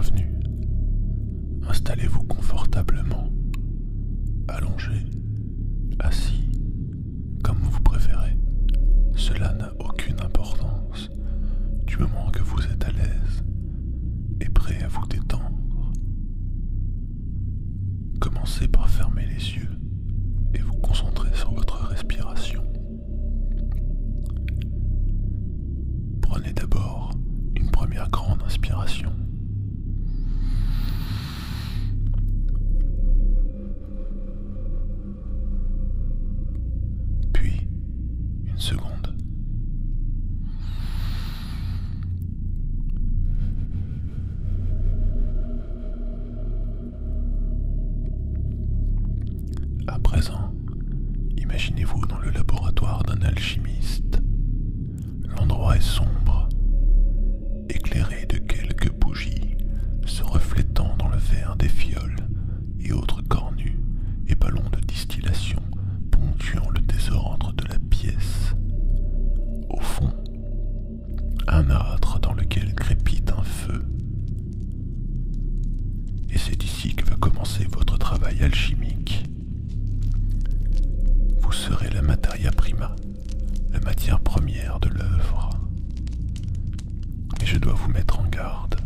bienvenue. Installez-vous confortablement, allongé, assis, comme vous préférez. Cela n'a aucune importance du moment que vous êtes à l'aise et prêt à vous détendre. Commencez par fermer les yeux et vous concentrer sur votre respiration. Prenez d'abord une première grande inspiration. Puis une seconde. À présent, imaginez-vous dans le laboratoire d'un alchimiste. L'endroit est sombre, éclairé de quelques bougies se reflétant dans le verre des fioles et autres cornues et ballons de distillation ponctuant le désordre de la pièce. Au fond, un âtre dans lequel crépite un feu. Et c'est ici que va commencer votre travail alchimique. Vous serez la materia prima, la matière première de l'œuvre. Mais je dois vous mettre en garde.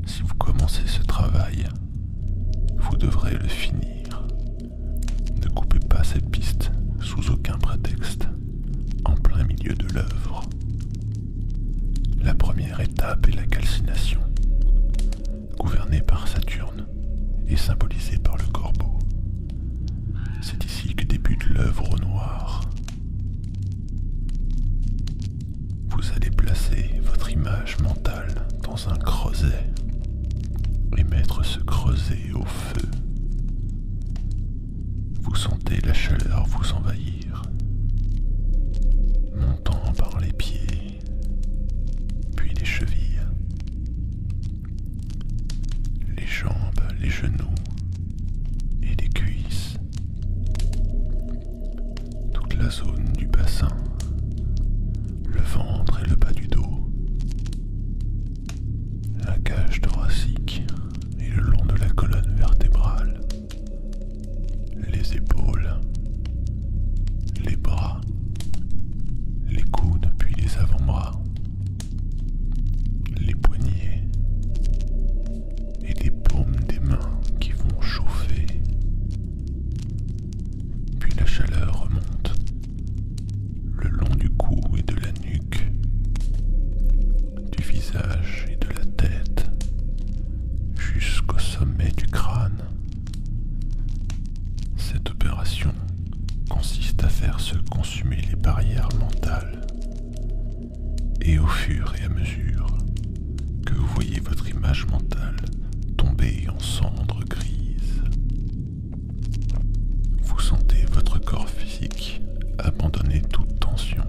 Si vous commencez ce travail, vous devrez le finir. Ne coupez pas cette piste sous aucun prétexte, en plein milieu de l'œuvre. La première étape est la calcination, gouvernée par Saturne et symbolisée par le corbeau. C'est ici que débute l'œuvre au noir. Vous allez placer votre image mentale dans un creuset et mettre ce creuset au feu. Vous sentez la chaleur vous envahir, montant par les pieds, puis les chevilles, les jambes, les genoux et les cuisses. Toute la zone du bassin, le ventre et le bas du dos, la cage thoracique et le long de la colonne vertébrale, les épaules, les bras, les coudes puis les avant-bras, les poignets et les paumes des mains qui vont chauffer. Puis la chaleur remonte le long du cou et de la nuque, du visage et de la tête, jusqu'au sommet du crâne. Cette opération consiste à faire se consumer les barrières mentales. Et au fur et à mesure que vous voyez votre image mentale tomber en cendres grises, vous sentez votre corps physique abandonner toute tension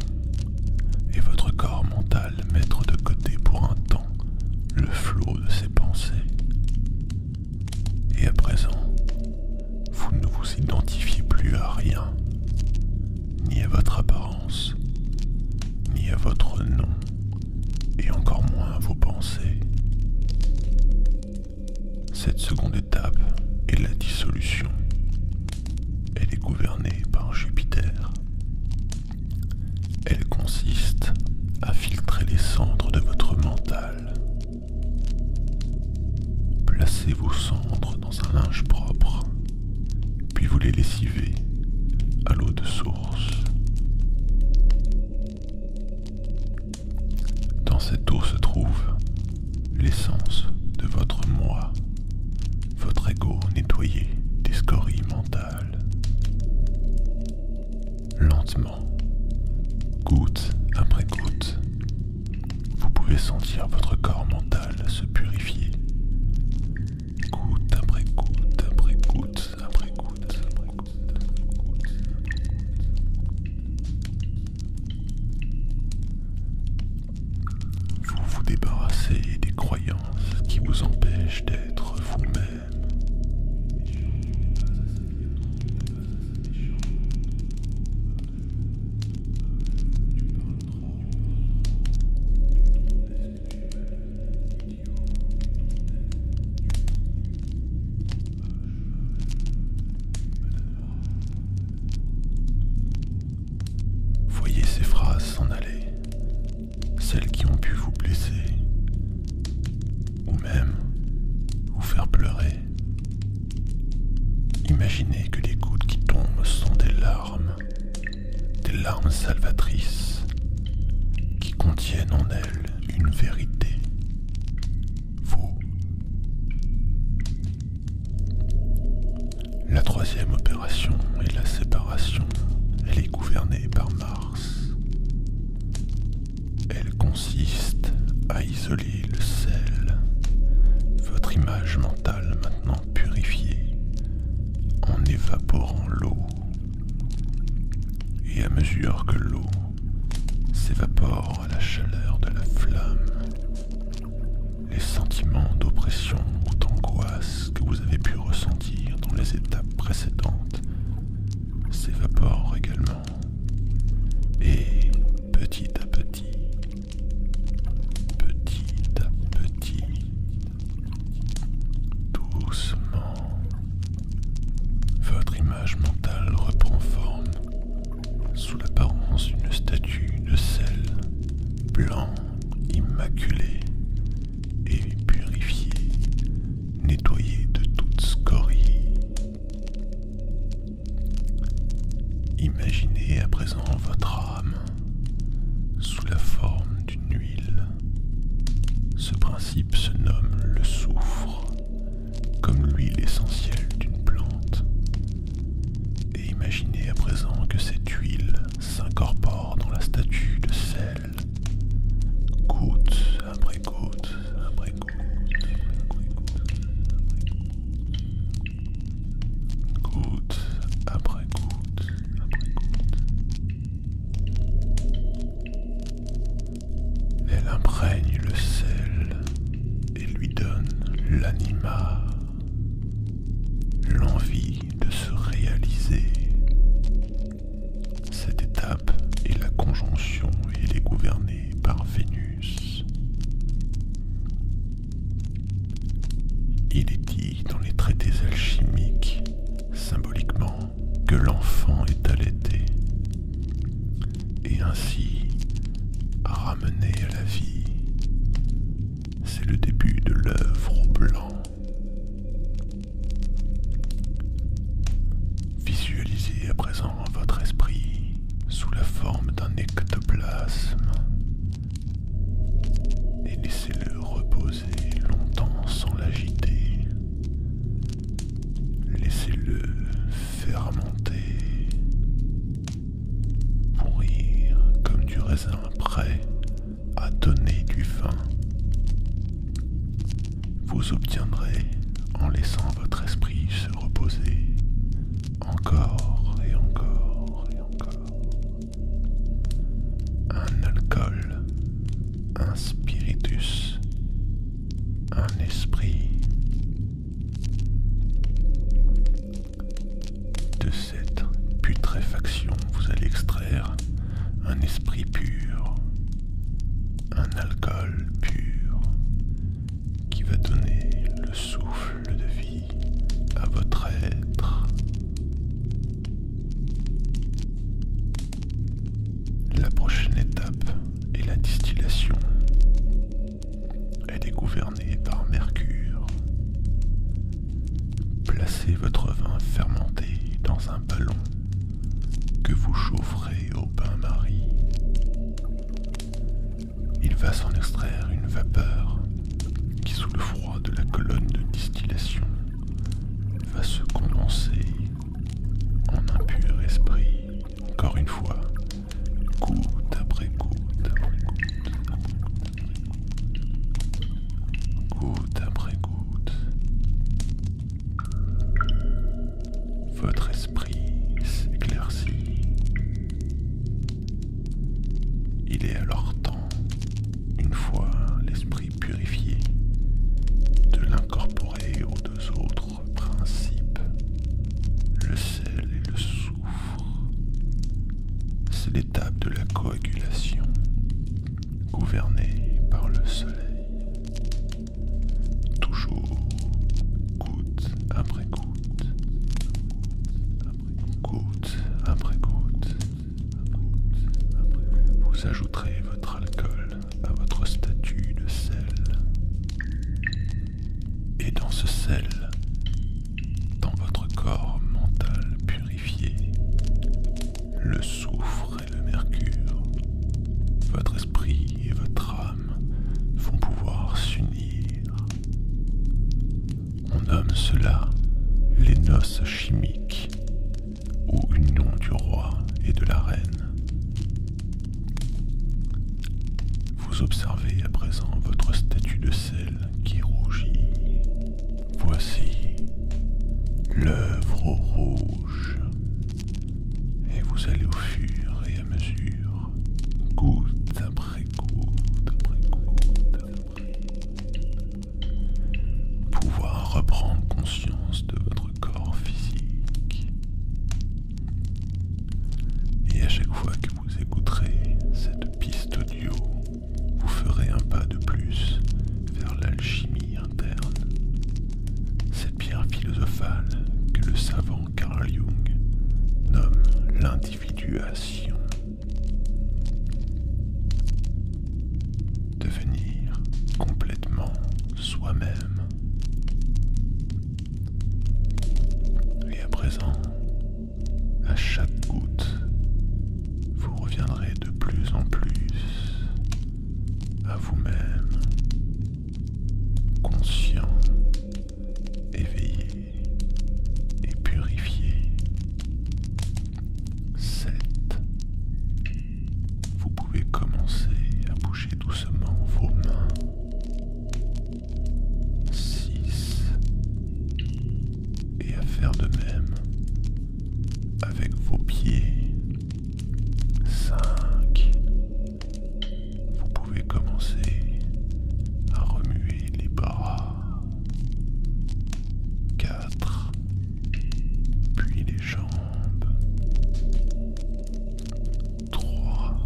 et votre corps mental mettre de côté pour un temps le flot de ses pensées. Et à présent, vous ne vous identifiez plus à rien, ni à votre apparence, ni à votre nom, et encore moins à vos pensées. Cette seconde étape est la dissolution. Elle est gouvernée par Jupiter. Elle consiste à filtrer les cendres de votre mental. Placez vos cendres dans un linge propre, puis vous les lessivez à l'eau de source. Dans cette eau se trouve l'essence de votre moi, votre ego nettoyé des scories mentales. Lentement, goutte après goutte, vous pouvez sentir votre corps mental se purifier. Goutte après goutte, après goutte, après goutte, après goutte. Vous vous débarrassez des croyances qui vous empêchent d'être vous-même. Imaginez que les gouttes qui tombent sont des larmes salvatrices qui contiennent en elles une vérité. Vous. La troisième opération est la séparation. Elle est gouvernée par Mars. Elle consiste à isoler le sel, votre image mentale maintenant purifiée, en évaporant l'eau. Et à mesure que l'eau s'évapore à la chaleur de la flamme, les sentiments d'oppression ou d'angoisse que vous avez pu ressentir dans les étapes précédentes s'évaporent également. Et petit à petit, doucement, votre image mentale reprend forme sous l'apparence d'une statue de sel blanc, immaculé et purifié, nettoyé de toute scorie. Imaginez à présent votre âme sous la forme d'une huile. Ce principe se nomme le soufre, comme l'huile essentielle d'une plante. Et imaginez à présent que cette huile s'incorpore dans la statue de sel, goutte après goutte, après goutte, goutte après goutte, après goutte. Elle imprègne le sel et lui donne l'anima, l'envie de se réaliser. Cette étape est la conjonction et elle est gouvernée par Vénus. Il est dit dans les traités alchimiques, symboliquement, que l'enfant est allaité et ainsi ramené à la vie. C'est le début de l'œuvre au blanc. Visualisez à présent votre esprit sous la forme d'un ectoplasme et laissez-le reposer longtemps sans l'agiter. Laissez-le fermenter, pourrir comme du raisin prêt à donner du vin. Vous obtiendrez, en laissant votre esprit se reposer, encore et encore et encore, un alcool, un spiritus, un esprit. De cette putréfaction, vous allez extraire un esprit pur, un alcool pur, qui va donner le souffle de vie à votre être. La prochaine étape est la distillation. Elle est gouvernée par Mercure. Placez votre vin fermenté dans un ballon que vous chaufferez au bain-marie. Il va s'en extraire une vapeur qui, sous le froid de la colonne de distillation, va se condenser en un pur esprit. Encore une fois, goutte après goutte, après goutte après goutte. Votre esprit s'éclaircit. Il est alors temps, une fois l'esprit purifié, de l'incorporer aux deux autres principes, le sel et le soufre. C'est l'étape de la coagulation, gouvernée par le soleil. Toujours goutte après goutte, goutte après goutte, vous ajouterez votre alcool à votre statue de sel. Et dans ce sel, dans votre corps mental, Vous observez à présent votre statue de sel qui rougit. Voici l'œuvre au rouge. Et vous allez au fur et à mesure, goutte après goutte après goutte après goutte, pouvoir reprendre conscience de votre corps physique. Et à chaque fois que vous écouterez cette piste audio, vous ferez un pas de plus vers l'alchimie interne, cette pierre philosophale que le savant Carl Jung nomme l'individuation. Devenir complètement soi-même. Et à présent, à chaque goutte, vous reviendrez de plus en plus à vous-même, conscient, éveillé et purifié. 7. Vous pouvez commencer à bouger doucement vos mains. 6. Et à faire de même avec vos pieds. 5. Vous pouvez commencer à remuer les bras. 4. Puis les jambes. 3.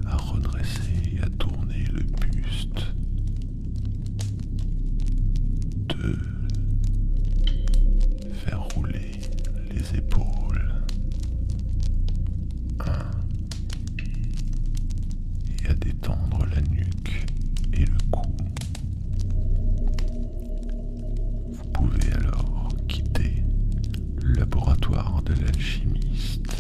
À redresser et à tourner le buste. 2. Faire rouler les épaules. 1. Et à détendre la nuque et le cou. Vous pouvez alors quitter le laboratoire de l'alchimiste